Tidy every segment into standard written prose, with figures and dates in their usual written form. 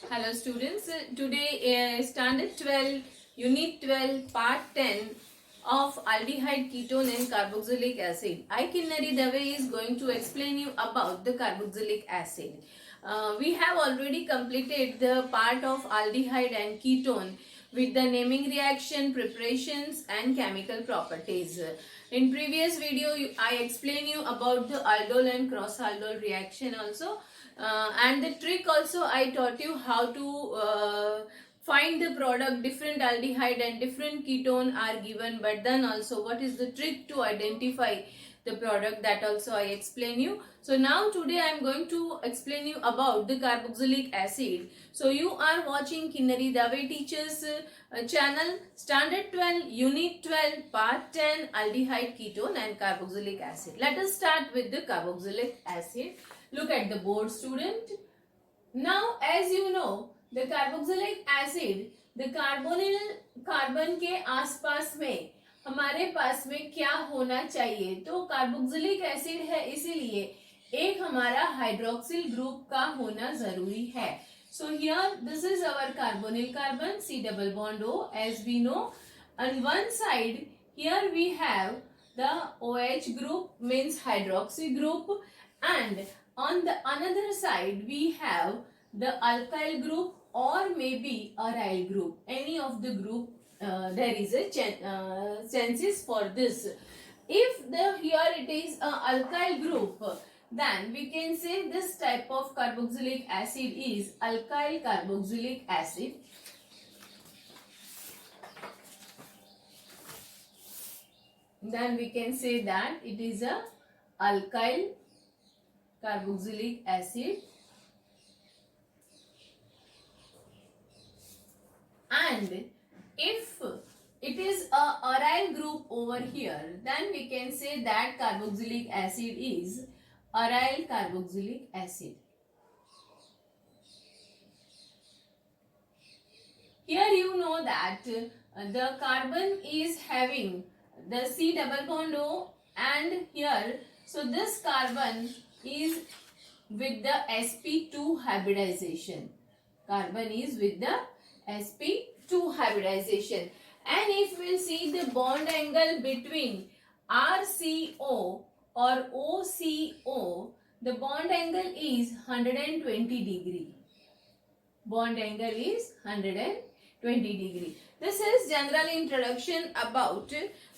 Hello students, today standard 12, unit 12, part 10 of aldehyde, ketone and carboxylic acid. I Kinnari Dave is going to explain you about the carboxylic acid. We have already completed the part of aldehyde and ketone with the naming reaction, preparations and chemical properties. In previous video, I explained you about the aldol and cross aldol reaction also. And the trick also I taught you how to find the product. Different aldehyde and different ketone are given, but then also what is the trick to identify the product, that also I explain you. So now today I am going to explain you about the carboxylic acid. So you are watching Kinnari Dave teachers channel, standard 12, unit 12, part 10, aldehyde, ketone and carboxylic acid. Let us start with the carboxylic acid. Look at the board, student. Now as you know, the carboxylic acid, the carbonyl carbon के आसपास में हमारे पास में क्या होना चाहिए, तो carboxylic acid है इसीलिए एक हमारा हाइड्रोक्सिल ग्रुप का होना जरूरी है. So here this is our carbonyl carbon, C double bond O, as we know. On one side here we have the OH group, means hydroxy group, and on the another side we have the alkyl group or maybe aryl group. Any of the group there is a chances for this. If the here it is a alkyl group, then we can say this type of carboxylic acid is alkyl carboxylic acid. Then we can say that it is a alkyl carboxylic acid. And if it is a aryl group over here, then we can say that carboxylic acid is aryl carboxylic acid. Here you know that the carbon is having the C double bond O, and here, so this carbon is with the sp2 hybridization. Carbon is with the sp2 hybridization. And if we see the bond angle between RCO or OCO, the bond angle is 120 degree. Bond angle is 120 degree. This is general introduction about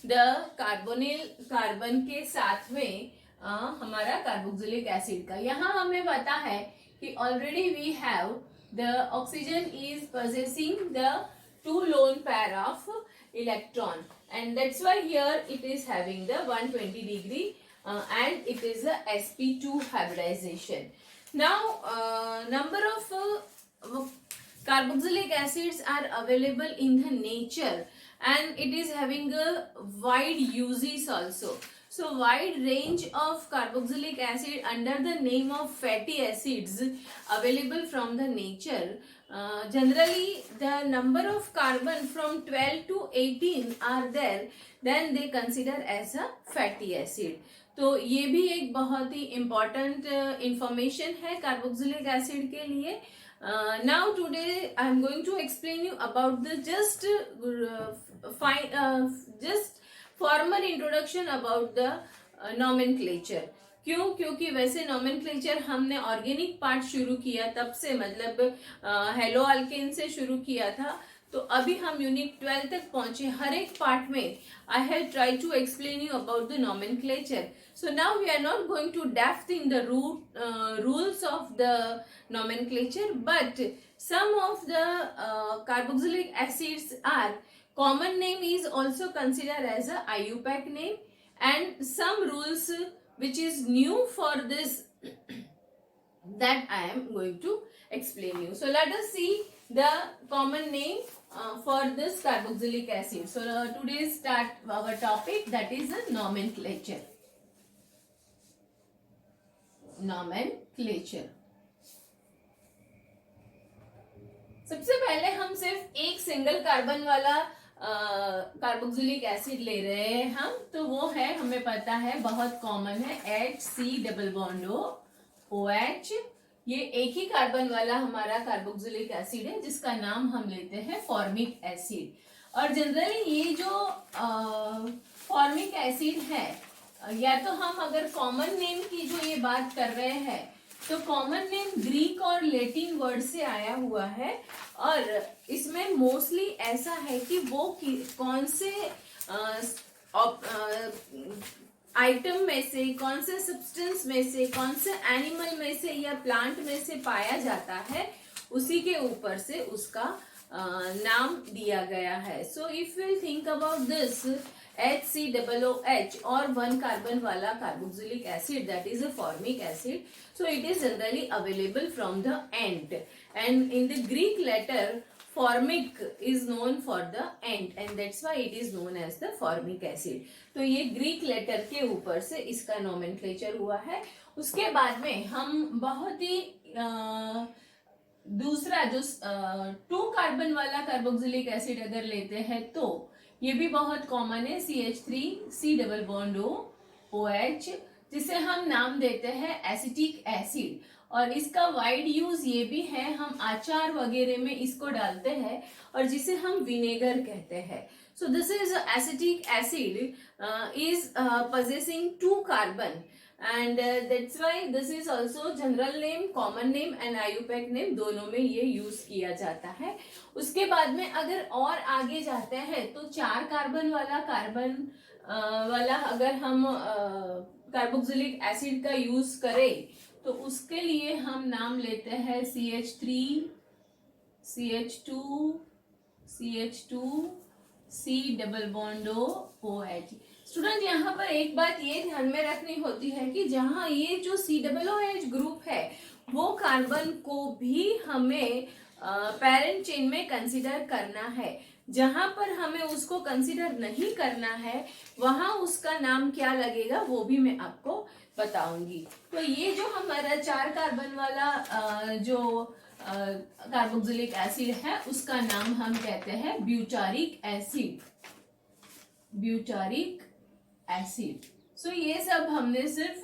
the carbonyl carbon के साथ में हमारा carboxylic acid का. यहाँ हमें पता है कि already we have the oxygen is possessing the two lone pair of electron, and that's why here it is having the 120 degree and it is a sp2 hybridization. Now number of carboxylic acids are available in the nature, and it is having a wide uses also. So wide range of carboxylic acid under the name of fatty acids available from the nature. Generally the number of carbon from 12 to 18 are there, then they consider as a fatty acid. तो ये भी एक बहुत ही important information है carboxylic acid के लिए. Now today I am going to explain you about the just formal introduction about the nomenclature. क्यों? क्योंकि वैसे nomenclature हमने ऑर्गेनिक पार्ट शुरू किया तब से, मतलब हेलो अल्केन से शुरू किया था, तो अभी हम यूनिट 12 तक पहुंचे. हर एक पार्ट में I have try to explain you about the nomenclature. So now we are not going to depth in the rules of the nomenclature, but some of the carboxylic acids are common name is also considered as a IUPAC name, and some rules which is new for this that I am going to explain you. So let us see the common name for this carboxylic acid. So today's start our topic, that is a nomenclature. Nomenclature. सबसे पहले हम सिर्फ एक single carbon वाला carboxylic acid ले रहे हैं हम, तो वो है, हमें पता है बहुत कॉमन है, HC double bond O OH. ये एक ही कार्बन वाला हमारा कार्बोक्सिलिक एसिड है जिसका नाम हम लेते हैं फॉर्मिक एसिड। और जनरली ये जो फॉर्मिक एसिड है, या तो हम अगर कॉमन नेम की जो ये बात कर रहे हैं तो कॉमन नेम ग्रीक और लैटिन वर्ड से आया हुआ है, और इसमें मोस्टली ऐसा है कि वो कौन से आइटम में से, कौन से सब्सटेंस में से, कौन से एनिमल में से या प्लांट में से पाया जाता है, उसी के ऊपर से उसका नाम दिया गया है। So if will think about this HCOOH और 1 कार्बन वाला carboxylic acid, that is a formic acid, so it is generally available from the ant, and in the Greek letter formic is known for the ant, and that's why it is known as the formic acid. तो ये Greek letter के ऊपर से इसका nomenclature हुआ है। उसके बाद में हम बहुत ही दूसरा जो 2 कार्बन वाला कार्बोक्सिलिक एसिड अगर लेते हैं तो ये भी बहुत कॉमन है, CH3C डबल बॉन्ड OH, जिसे हम नाम देते हैं एसिटिक एसिड, और इसका वाइड यूज ये भी है, हम अचार वगैरह में इसको डालते हैं, और जिसे हम विनेगर कहते हैं। So this is acetic acid is possessing 2 carbon, and that's why this is also general name, common name and IUPAC name, दोनों में ये यूज किया जाता है। उसके बाद में अगर और आगे जाते हैं तो 4 कार्बन वाला अगर हम कार्बोक्सिलिक एसिड का यूज करें तो उसके लिए हम नाम लेते हैं CH3, CH2, CH2, C double bond OH। Student, यहाँ पर एक बात ये ध्यान में रखनी होती है कि जहाँ ये जो COOH ग्रुप है वो कार्बन को भी हमें पेरेंट चेन में कंसीडर करना है। जहां पर हमें उसको कंसीडर नहीं करना है वहां उसका नाम क्या लगेगा वो भी मैं आपको बताऊंगी। तो ये जो हमारा 4 कार्बन वाला जो कार्बोक्सिलिक एसिड है उसका नाम हम कहते हैं ब्यूटारिक एसिड, ब्यूटारिक एसिड। सो ये सब हमने सिर्फ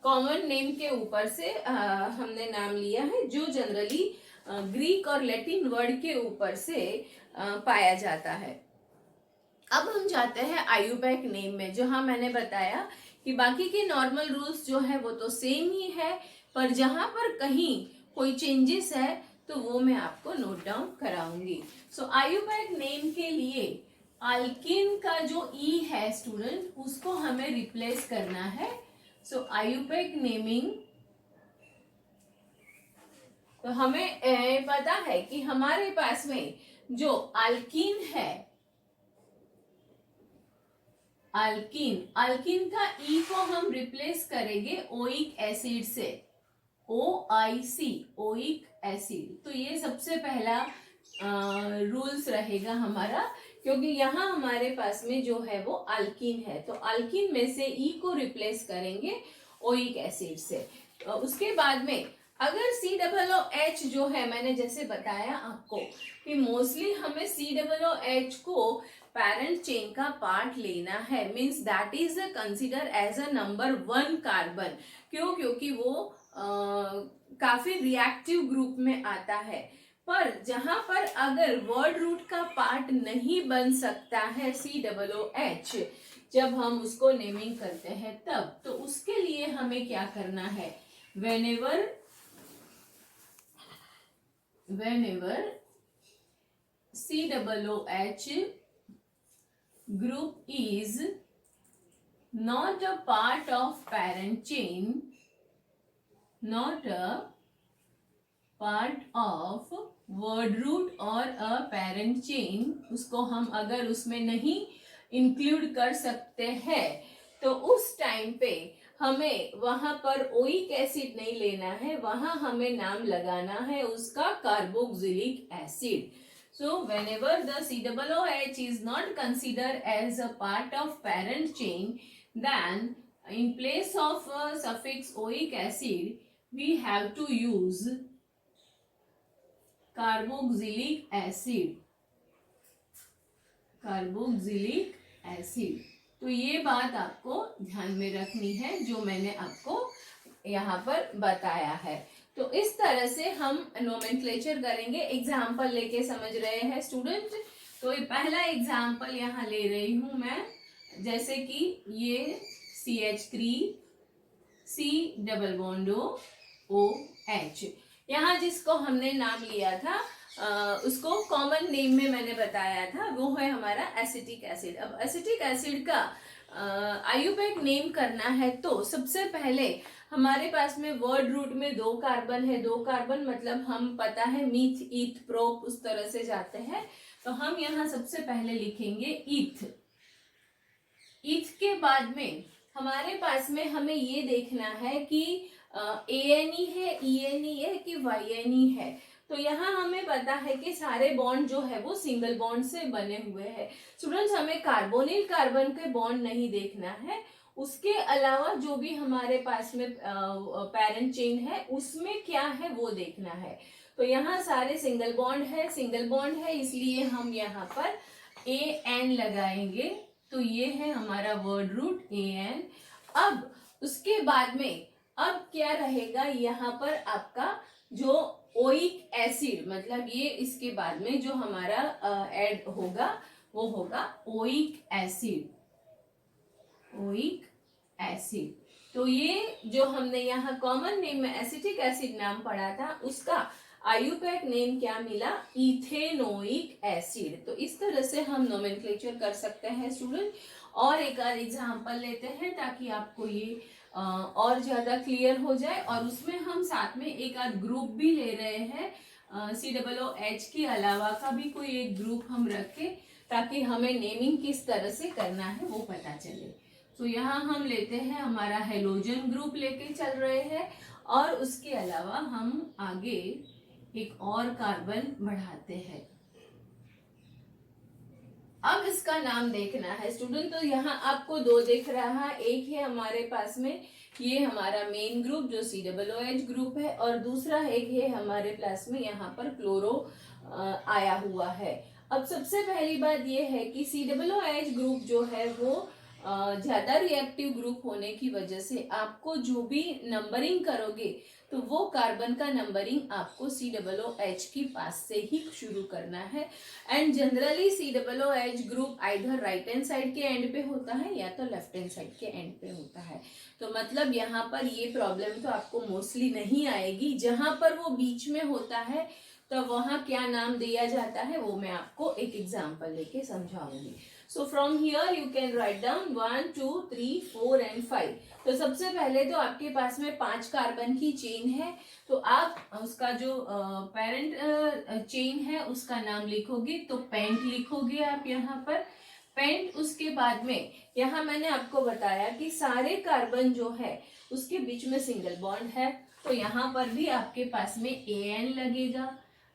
कॉमन नेम के ऊपर से हमने नाम लिया है जो जनरली ग्रीक और लैटिन वर्ड के ऊपर से पाया जाता है। अब हम जाते हैं आयुपैक नेम में। जो हाँ मैंने बताया कि बाकी के नॉर्मल रूल्स जो है वो तो सेम ही है, पर जहां पर कहीं कोई चेंजेस है तो वो मैं आपको नोट डाउन कराऊंगी। सो आयुपैक नेम के लिए अल्किन का जो ई है स्टूडेंट उसको हमें रिप्लेस करना है। सो आयुपैक नेमिंग, तो हमें पता है कि हमारे पास में जो अल्किन है, अल्किन का ई को हम रिप्लेस करेंगे ओइक एसिड से, OIC, ओइक एसिड। तो ये सबसे पहला रूल्स रहेगा हमारा, क्योंकि यहाँ हमारे पास में जो है वो अल्किन है, तो अल्किन में से ई को रिप्लेस करेंगे ओइक एसिड से। उसके बाद में अगर COOH जो है, मैंने जैसे बताया आपको कि मोस्टली हमें COOH को पेरेंट चेन का पार्ट लेना है, means that is consider as a number 1 carbon. क्यों? क्योंकि वो काफी रिएक्टिव ग्रुप में आता है। पर जहां पर अगर वर्ड रूट का पार्ट नहीं बन सकता है COOH, जब हम उसको नेमिंग करते हैं तब, तो उसके लिए हमें क्या करना है, whenever COOH group is not a part of parent chain, not a part of word root or a parent chain, उसको हम अगर उसमें नहीं इंक्लूड कर सकते हैं तो उस टाइम पे हमें वहां पर ओइक एसिड नहीं लेना है, वहां हमें नाम लगाना है उसका carboxylic acid. So whenever the COOH is not considered as a part of parent chain, then in place of a suffix oic acid, we have to use carboxylic acid, carboxylic acid। तो ये बात आपको ध्यान में रखनी है जो मैंने आपको यहाँ पर बताया है। तो इस तरह से हम नोमेनक्लेचर करेंगे। एग्जाम्पल लेके समझ रहे हैं स्टूडेंट। तो ये पहला एग्जाम्पल यहाँ ले रही हूं मैं, जैसे कि ये CH3 C double bond OH, यहाँ जिसको हमने नाम लिया था उसको कॉमन नेम में मैंने बताया था, वो है हमारा एसिटिक एसिड। अब एसिटिक एसिड का आयुपैक नेम करना है तो सबसे पहले हमारे पास में वर्ड रूट में 2 कार्बन है। 2 कार्बन मतलब हम पता है मीथ ईथ प्रोप उस तरह से जाते हैं, तो हम यहाँ सबसे पहले लिखेंगे ईथ। ईथ के बाद में हमारे पास में हमें ये देखना है कि ANE है, ENE है कि YNE है। तो यहाँ हमें पता है कि सारे बॉन्ड जो है वो सिंगल बॉन्ड से बने हुए हैं। स्टूडेंट्स, हमें कार्बोनिल कार्बन के बॉन्ड नहीं देखना है, उसके अलावा जो भी हमारे पास में पैरेंट चेन है उसमें क्या है वो देखना है। तो यहाँ सारे सिंगल बॉन्ड है, सिंगल बॉन्ड है, इसलिए हम यहाँ पर AN लगाएंगे। तो ये है हमारा वर्ड रूट AN। अब उसके बाद में अब क्या रहेगा, यहाँ पर आपका जो ओइक एसिड, मतलब ये इसके बाद में जो हमारा ऐड होगा वो होगा ओइक एसिड। ओइक एसिड, तो ये जो हमने यहाँ कॉमन नेम में एसिटिक एसिड नाम पढ़ा था उसका आयुपैक नेम क्या मिला, इथेनोइक एसिड। तो इस तरह से हम नोमेनक्लेचर कर सकते हैं स्टूडेंट। और एक आध एग्जांपल लेते हैं ताकि आपको ये और ज्यादा क्लियर हो जाए, और उसमें हम साथ में एक आध ग्रुप भी ले रहे हैं, COOH के अलावा का भी कोई एक ग्रुप हम रखें ताकि हमें नेमिंग किस तरह से करना है वो पता चले। तो यहाँ हम लेते हैं हमारा हेलोजन ग्रुप लेके चल रहे हैं, और उसके अलावा हम आगे एक और कार्बन बढ़ाते हैं। अब इसका नाम देखना है स्टूडेंट। तो यहाँ आपको 2 दिख रहा है, एक है हमारे पास में ये हमारा मेन ग्रुप जो COOH ग्रुप है, और दूसरा एक है हमारे पास में यहाँ पर क्लोरो आया हुआ है। अब सबसे पहली बात ये है कि COOH ग्रुप जो है वो ज्यादा रिएक्टिव ग्रुप होने की वजह से आपको जो भी नंबरिंग करोगे तो वो कार्बन का नंबरिंग आपको COOH की पास से ही शुरू करना है। And generally COOH group either right hand side के एंड पे होता है या तो लेफ्ट हैंड साइड के एंड पे होता है। तो मतलब यहाँ पर ये प्रॉब्लम तो आपको मोस्टली नहीं आएगी। जहां पर वो बीच में होता है तो वहां क्या नाम दिया जाता है वो मैं आपको एक एग्जाम्पल लेके समझाऊंगी। So from here you can write down 1 2 3 4 and 5। तो सबसे पहले तो आपके पास में 5 कार्बन की चेन है, तो आप उसका जो पेरेंट चेन है उसका नाम लिखोगे, तो पेंट लिखोगे आप यहाँ पर पेंट। उसके बाद में यहाँ मैंने आपको बताया कि सारे कार्बन जो है उसके बीच में सिंगल बॉन्ड है, तो यहाँ पर भी आपके पास में AN लगेगा।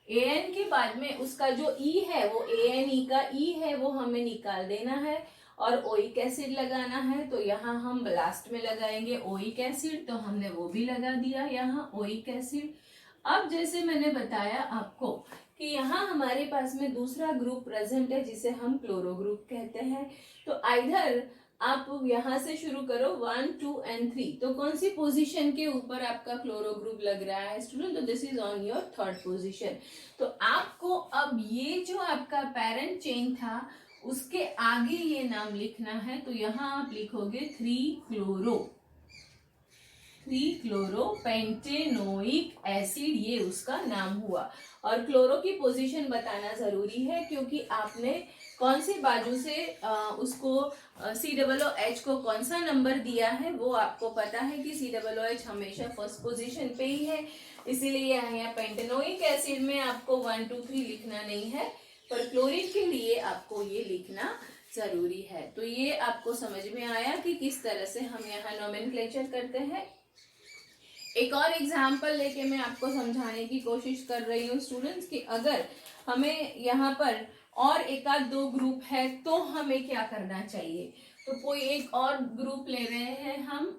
AN के बाद में उसका जो E है वो ANE का E है वो हमें निकाल देना है, और ओइक एसिड लगाना है। तो यहाँ हम लास्ट में लगाएंगे ओइक एसिड, तो हमने वो भी लगा दिया यहाँ ओइक एसिड। अब जैसे मैंने बताया आपको कि यहाँ हमारे पास में दूसरा ग्रुप प्रेजेंट है जिसे हम क्लोरो ग्रुप कहते हैं। तो आइधर आप यहाँ से शुरू करो 1 2 एंड 3। तो कौन सी पोजीशन के ऊपर आपका क्लोरो ग्रुप लग रहा है स्टूडेंट, तो this is on your 3rd position. तो आपको अब ये जो आपका पेरेंट चेन था उसके आगे ये नाम लिखना है, तो यहाँ आप लिखोगे 3 क्लोरो पेंटेनोइक एसिड, ये उसका नाम हुआ। और क्लोरो की पोजीशन बताना जरूरी है क्योंकि आपने कौन सी बाजू से उसको COOH को कौन सा नंबर दिया है वो आपको पता है कि COOH हमेशा 1st पोजीशन पे ही है, इसीलिए यहाँ पेंटेनोइक एसिड में आपको 1 2 3 लिखना नहीं है, पर क्लोरीन के लिए आपको ये लिखना जरूरी है। तो ये आपको समझ में आया कि किस तरह से हम यहाँ नोमेनक्लेचर करते हैं। एक और एग्जाम्पल लेके मैं आपको समझाने की कोशिश कर रही हूँ स्टूडेंट्स कि अगर हमें यहाँ पर और एक आध 2 ग्रुप है तो हमें क्या करना चाहिए। तो कोई एक और ग्रुप ले रहे हैं हम,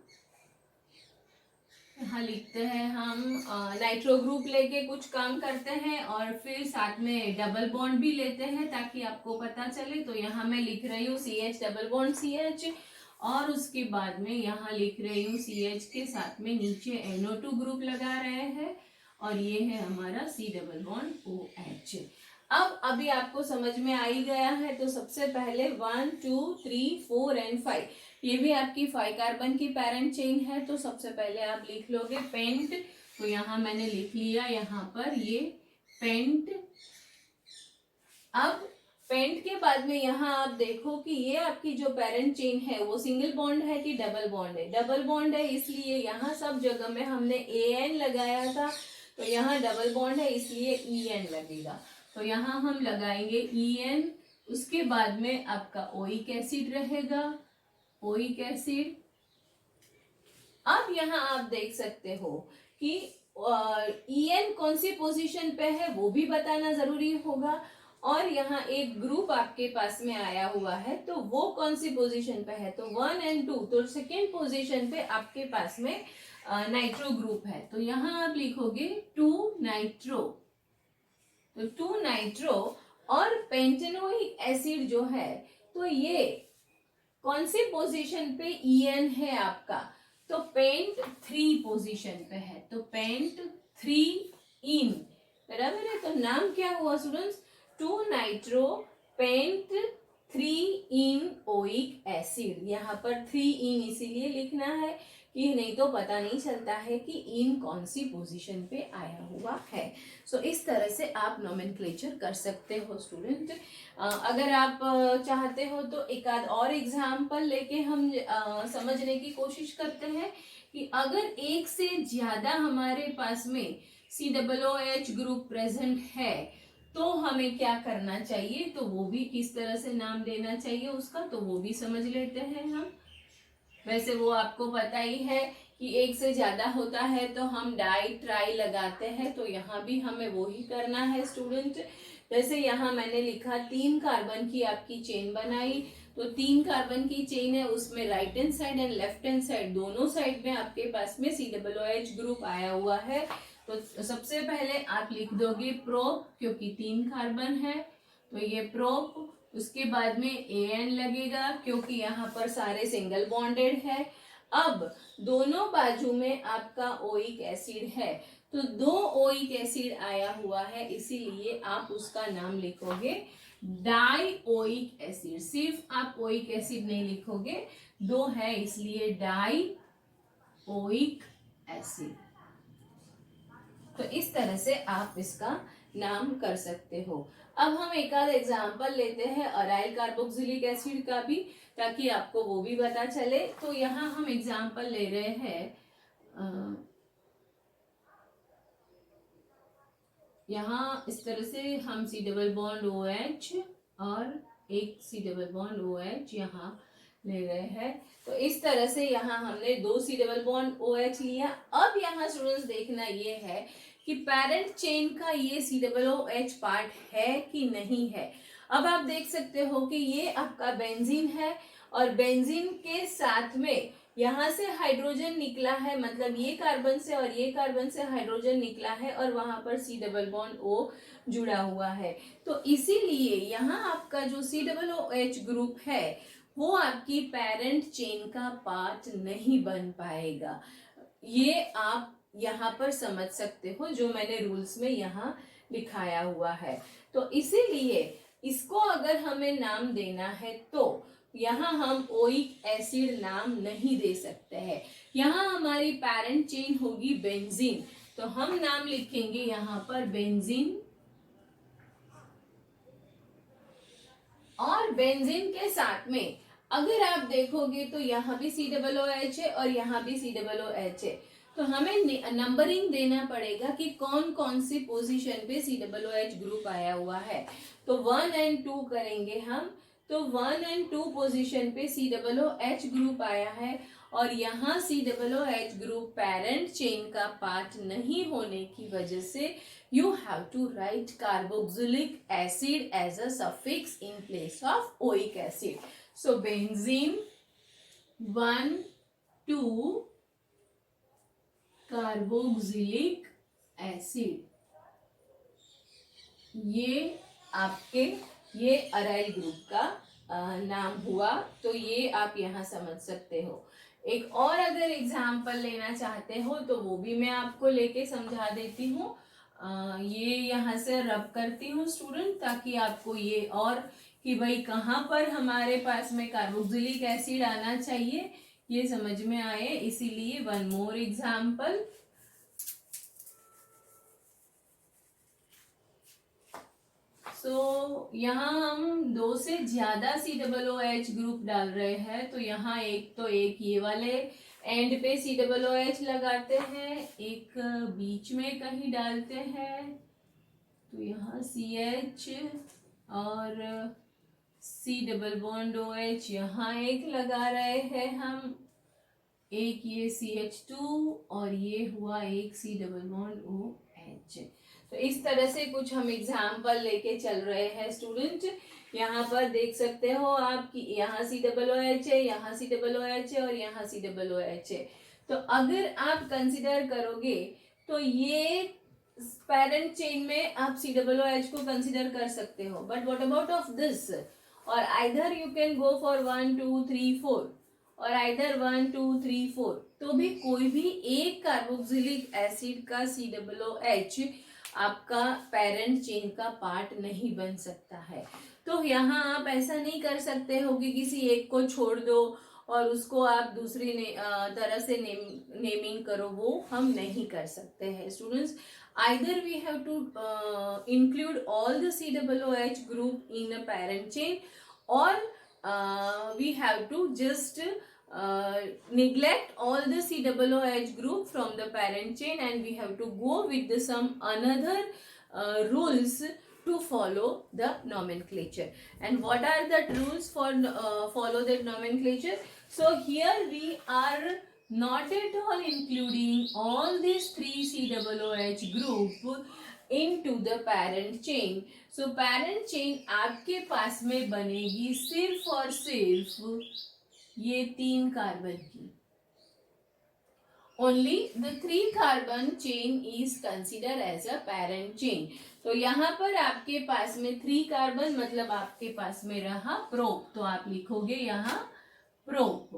यहाँ लिखते हैं हम नाइट्रो ग्रुप लेके कुछ काम करते हैं, और फिर साथ में डबल बॉन्ड भी लेते हैं ताकि आपको पता चले। तो यहाँ मैं लिख रही हूँ CH डबल बॉन्ड CH, और उसके बाद में यहाँ लिख रही हूँ CH के साथ में नीचे NO2 ग्रुप लगा रहे हैं, और ये है हमारा C डबल बॉन्ड OH। अब अभी आपको समझ में आ ही गया है, तो सबसे पहले 1 2 3 4 एंड 5, ये भी आपकी 5 कार्बन की पैरेंट चेन है। तो सबसे पहले आप लिख लोगे पेंट, तो यहाँ मैंने लिख लिया यहाँ पर ये पेंट। अब पेंट के बाद में यहाँ आप देखो कि ये आपकी जो पेरेंट चेन है वो सिंगल बॉन्ड है कि डबल बॉन्ड है। डबल बॉन्ड है, इसलिए यहाँ सब जगह में हमने AN लगाया था, तो यहाँ डबल बॉन्ड है इसलिए EN लगेगा। तो यहाँ हम लगाएंगे EN। उसके बाद में आपका ओइक एसिड रहेगा, ओइक एसिड। अब यहाँ आप देख सकते हो कि EN कौन सी पोजीशन पे है वो भी बताना जरूरी होगा, और यहाँ एक ग्रुप आपके पास में आया हुआ है तो वो कौन सी पोजीशन पे है, तो 1 एंड 2, तो सेकेंड पोजीशन पे आपके पास में नाइट्रो ग्रुप है। तो यहाँ आप लिखोगे 2 नाइट्रो, तो 2 नाइट्रो। और पेंटेनोइक एसिड जो है तो ये कौन सी पोजीशन पे EN है आपका, तो पेंट 3 पोजीशन पे है, तो पेंट 3 इन, बराबर है। तो नाम क्या हुआ स्टूडेंट्स, 2 नाइट्रो पेंट 3 इन ओइक एसिड। यहाँ पर 3 इन इसीलिए लिखना है कि नहीं तो पता नहीं चलता है कि इन कौन सी पोजीशन पे आया हुआ है। सो इस तरह से आप नोमेनक्लेचर कर सकते हो स्टूडेंट। अगर आप चाहते हो तो एक आध और एग्जाम्पल लेके हम समझने की कोशिश करते हैं कि अगर एक से ज्यादा हमारे पास में COOH ग्रुप प्रेजेंट है तो हमें क्या करना चाहिए, तो वो भी किस तरह से नाम देना चाहिए उसका, तो वो भी समझ लेते हैं हम। वैसे वो आपको पता ही है कि एक से ज्यादा होता है तो हम डाई ट्राई लगाते हैं, तो यहाँ भी हमें वो ही करना है स्टूडेंट। जैसे यहाँ मैंने लिखा 3 कार्बन की आपकी चेन बनाई, तो 3 कार्बन की चेन है, उसमें right hand side and left hand side दोनों साइड में आपके पास में COOH ग्रुप आया हुआ है। तो सबसे पहले आप लिख दोगे प्रोप, क्योंकि 3 कार्बन है तो ये प्रोप। उसके बाद में AN लगेगा क्योंकि यहाँ पर सारे सिंगल बॉन्डेड है। अब दोनों बाजू में आपका ओइक एसिड है, तो 2 ओइक एसिड आया हुआ है, इसीलिए आप उसका नाम लिखोगे डाई ओइक एसिड। सिर्फ आप ओइक एसिड नहीं लिखोगे, 2 है इसलिए डाई ओइक एसिड। तो इस तरह से आप इसका नाम कर सकते हो। अब हम एक आध एग्जाम्पल लेते हैं अराइल कार्बोक्सिलिक एसिड का भी, ताकि आपको वो भी पता चले। तो यहाँ हम एग्जाम्पल ले रहे हैं, यहाँ इस तरह से हम C डबल बॉन्ड OH और एक C डबल बॉन्ड OH यहाँ ले रहे हैं। तो इस तरह से यहाँ हमने 2 C डबल बॉन्ड OH लिया। अब यहाँ स्टूडेंट्स देखना ये है कि पेरेंट चेन का ये COOH पार्ट है कि नहीं है। अब आप देख सकते हो कि ये आपका बेंजीन है और बेंजीन के साथ में यहाँ से हाइड्रोजन निकला है, मतलब ये कार्बन से और ये कार्बन से हाइड्रोजन निकला है और वहां पर C डबल बॉन्ड O जुड़ा हुआ है। तो इसीलिए यहाँ आपका जो COOH ग्रुप है वो आपकी पेरेंट चेन का पार्ट नहीं बन पाएगा। ये आप यहाँ पर समझ सकते हो, जो मैंने रूल्स में यहाँ लिखाया हुआ है। तो इसीलिए इसको अगर हमें नाम देना है तो यहाँ हम ओइक एसिड नाम नहीं दे सकते हैं। यहाँ हमारी पेरेंट चेन होगी बेंजीन, तो हम नाम लिखेंगे यहाँ पर बेंजीन। और बेंजीन के साथ में अगर आप देखोगे तो यहाँ भी COOH है और यहाँ भी COOH है, तो हमें नंबरिंग देना पड़ेगा कि कौन कौन सी पोजीशन पे COOH ग्रुप आया हुआ है। तो 1 एंड 2 करेंगे हम, तो 1 एंड 2 पोजीशन पे COOH ग्रुप आया है और यहाँ COOH ग्रुप पेरेंट चेन का पार्ट नहीं होने की वजह से you have to write carboxylic acid as a suffix in place of oic acid. So benzene 1 2 carboxylic acid, ये आपके ये अराइल ग्रुप का नाम हुआ। तो ये आप यहाँ समझ सकते हो। एक और अगर एग्जाम्पल लेना चाहते हो तो वो भी मैं आपको लेके समझा देती हूँ। ये यहाँ से रब करती हूँ स्टूडेंट, ताकि आपको ये और कि भाई कहाँ पर हमारे पास में कार्बोक्सिलिक एसिड आना चाहिए ये समझ में आए, इसीलिए वन मोर एग्जाम्पल। तो यहाँ हम 2 से ज्यादा COOH ग्रुप डाल रहे हैं, तो यहाँ एक ये वाले एंड पे COOH लगाते हैं, एक बीच में कहीं डालते हैं, तो यहाँ CH और C डबल बॉन्ड OH यहाँ एक लगा रहे हैं हम, एक ये CH2 और ये हुआ एक C डबल बॉन्ड OH। तो इस तरह से कुछ हम एग्जाम्पल लेके चल रहे हैं स्टूडेंट। यहाँ पर देख सकते हो आप कि यहाँ COOH है, यहाँ COOH है और यहाँ COOH है। तो अगर आप कंसिडर करोगे तो ये पेरेंट चेन में आप COOH को कंसिडर कर सकते हो, but what about of this, और either you can go for 1 2 3 4 और आइदर 1 2 3 4, तो भी कोई भी एक कार्बोक्सिलिक एसिड का COOH आपका पेरेंट चेन का पार्ट नहीं बन सकता है। तो यहाँ आप ऐसा नहीं कर सकते हो कि किसी एक को छोड़ दो और उसको आप दूसरी तरह से नेमिंग करो, वो हम नहीं कर सकते हैं students. Either we have to include all the COOH group in a parent chain, और we have to just neglect all the COOH group from the parent chain, and we have to go with some another rules to follow the nomenclature. And what are the rules for follow that nomenclature? So here we are not at all including all these 3 COOH group into the parent chain. So parent chain आपके पास में बनेगी सिर्फ और सिर्फ ये 3 carbon की। Only the 3 carbon chain is considered as a parent chain. तो यहाँ पर आपके पास में 3 कार्बन मतलब आपके पास में रहा प्रोप, तो आप लिखोगे यहाँ प्रोप,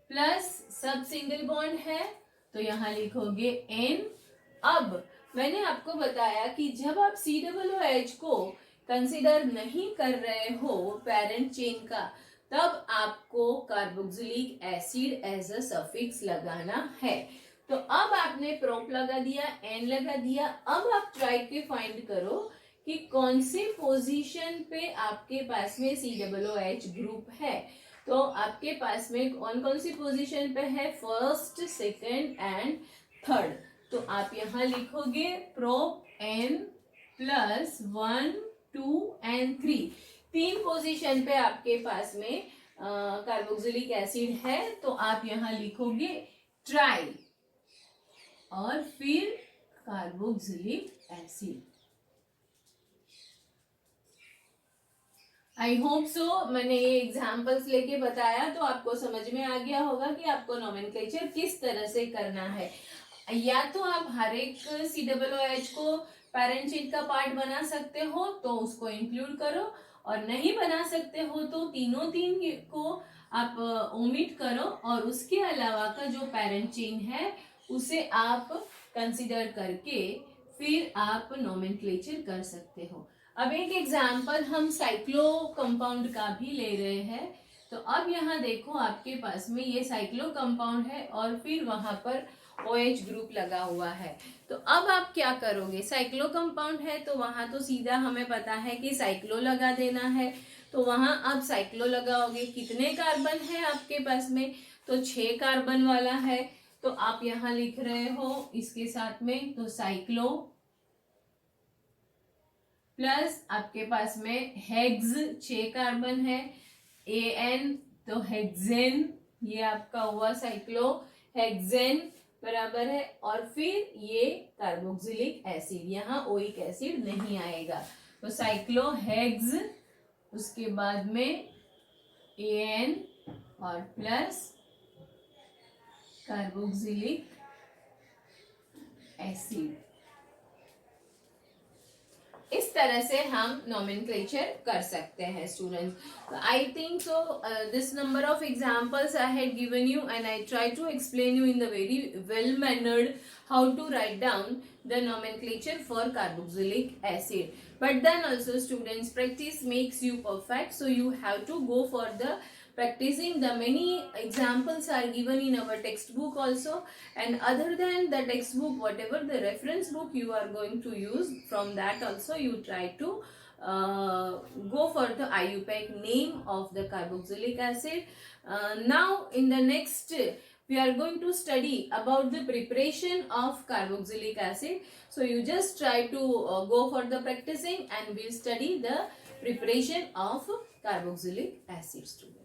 प्लस सब सिंगल बॉन्ड है तो यहाँ लिखोगे N। अब मैंने आपको बताया कि जब आप COOH को कंसिडर नहीं कर रहे हो पेरेंट चेन का, तब आपको carboxylic acid as a suffix लगाना है। तो अब आपने प्रोप लगा दिया, N लगा दिया, अब आप ट्राई के फाइंड करो कि कौन से पोजीशन पे आपके पास में COOH ग्रुप है। तो आपके पास में कौन कौन सी पोजीशन पे है, फर्स्ट, सेकंड एंड थर्ड। तो आप यहाँ लिखोगे prop N plus 1 2 and 3, 3 position पे आपके पास में कार्बोक्सिलिक एसिड है, तो आप यहाँ लिखोगे ट्राई और फिर carboxylic acid. I hope so मैंने ये एग्जाम्पल्स लेके बताया तो आपको समझ में आ गया होगा कि आपको नोमेनक्लेचर किस तरह से करना है। या तो आप हर एक COOH को पेरेंट चेन का पार्ट बना सकते हो तो उसको इंक्लूड करो, और नहीं बना सकते हो तो तीनों 3 को आप ओमिट करो, और उसके अलावा का जो पेरेंट चेन है उसे आप कंसिडर करके फिर आप नोमेनक्लेचर कर सकते हो। अब एक एग्जाम्पल हम साइक्लो कंपाउंड का भी ले रहे हैं। तो अब यहाँ देखो आपके पास में ये साइक्लो कंपाउंड है और फिर वहां पर OH ग्रुप लगा हुआ है। तो अब आप क्या करोगे, साइक्लो कंपाउंड है तो वहां तो सीधा हमें पता है कि साइक्लो लगा देना है, तो वहां आप साइक्लो लगाओगे। कितने कार्बन है आपके पास में, तो 6 कार्बन वाला है, तो आप यहाँ लिख रहे हो इसके साथ में, तो साइक्लो प्लस आपके पास में हेक्स 6 कार्बन है, AN तो हेक्सेन, ये आपका हुआ साइक्लो हेक्सेन बराबर है, और फिर ये कार्बोक्सिलिक एसिड, यहाँ ओइक एसिड नहीं आएगा, तो साइक्लो हेक्स, उसके बाद में AN और प्लस कार्बोक्सिलिक एसिड। इस तरह से हम nomenclature कर सकते हैं students. I think so this number of examples I had given you and I tried to explain you in the very well mannered how to write down the nomenclature for carboxylic acid. But then also students, practice makes you perfect, so you have to go for the practicing. The many examples are given in our textbook also, and other than the textbook, whatever the reference book you are going to use, from that also you try to go for the IUPAC name of the carboxylic acid. Now in the next we are going to study about the preparation of carboxylic acid. So you just try to go for the practicing and we'll study the preparation of carboxylic acid, students.